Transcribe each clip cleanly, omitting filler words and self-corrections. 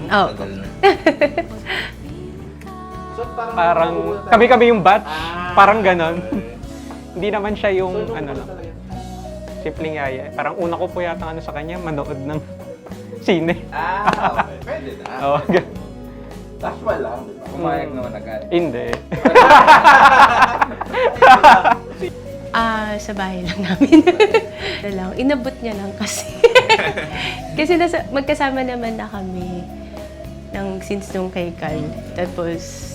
Oh. So, Parang kami-kami yung batch, parang ganon. Hindi naman siya yung ano lang, simpleng yaya. Parang una ko po yata ano sa kanya, manood ng sine. Okay. Pwede na. Oo, Casual lang, di ba? Pumayag naman agad. hindi. Sa bahay lang namin. Inabot niya lang kasi. Kasi magkasama naman na kami since nung kay Carl. Tapos,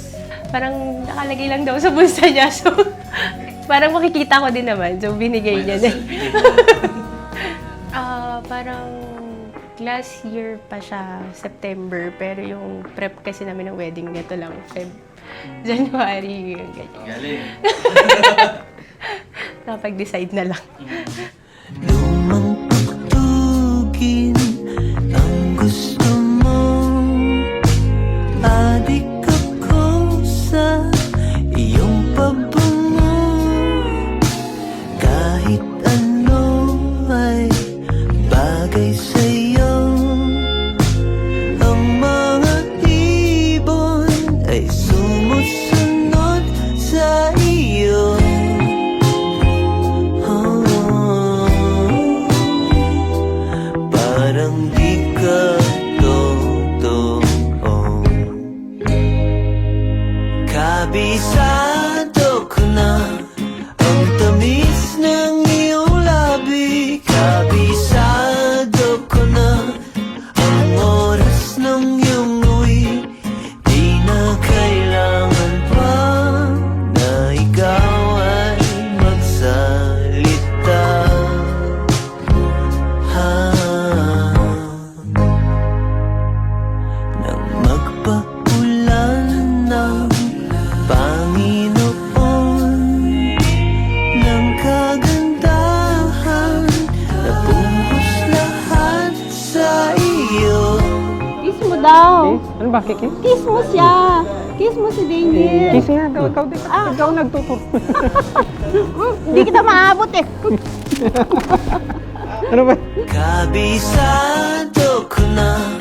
parang nakalagay lang daw sa bulsa niya. So, parang makikita ko din naman. So, binigay niya na. Parang last year pa siya, September. Pero yung prep kasi namin ng wedding nito lang, January, ganyan. Galing. Nakapag-decide na lang. Lumang tugtugin ang gusto mo. Adik ako sa iyong pabango. Kahit ano ay bagay sa'yo. Ang mga ibon ay sumusunod sa iyo. Parang di ka totoo. Kabisado ko na ang tamis ng iyong labi. Kabisado ko na ang oras ng iyong uwi. Di na kailangan pa na ikaw ay magsalita. Nang magpaulan ng Panginoon ng kagandahan, nabuhos lahat sa iyo. Kiss mo daw. Kiss? Ano ba, kikis? Kiss mo siya. Kiss mo si Daniel. Kiss nga daw, ikaw din. Ikaw nagtuturo. Hindi kita maabot eh. Ano ba? Kabisado ko na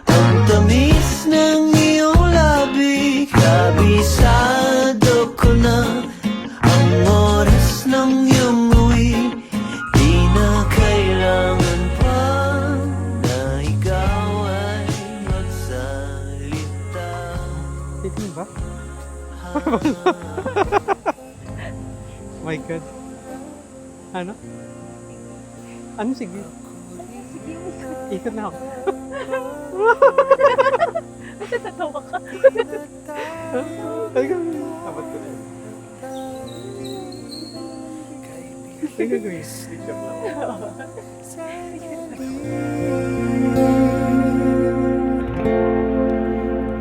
ang tamis ng iyong labi. Kabisado ko na ang oras ng iyong uwi. Di na kailangan pa na ikaw ay magsalita. Kiss ba? My God. Ano? Ano sige? Ikot na ako. Natatawa ka. Talaga, tapat ko na yun. Talaga gawin. Picture lang.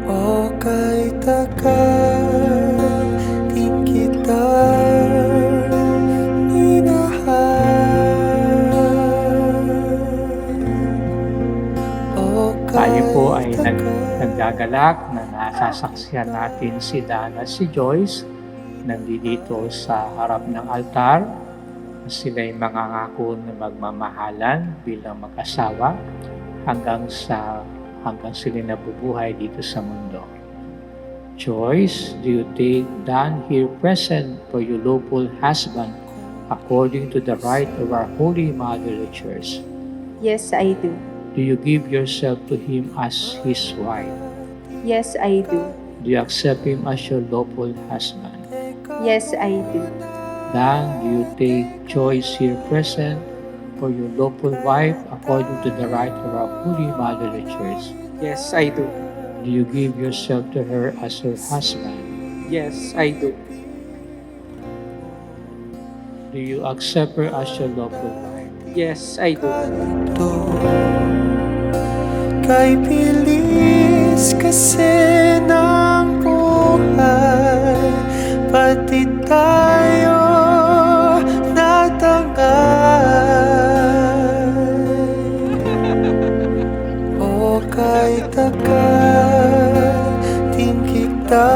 O kay tagal din kita Tayo po ay naggagalak na nasasaksiyan natin si Dan at si Joyce nandito sa harap ng altar. Sila'y mangangako na magmamahalan bilang mag-asawa hanggang sila nabubuhay dito sa mundo. Joyce, do you take Dan here present for your lawful husband according to the rite of our Holy Mother the Church? Yes, I do. Do you give yourself to him as his wife? Yes, I do. Do you accept him as your lawful husband? Yes, I do. Dan, do you take Joyce here present for your lawful wife according to the rite of our Holy Mother the Church? Yes, I do. Do you give yourself to her as her husband? Yes, I do. Do you accept her as your lawful wife? Yes, I do. Kay bilis kasi ng buhay, pati tayo natangay. O kay tagal din kita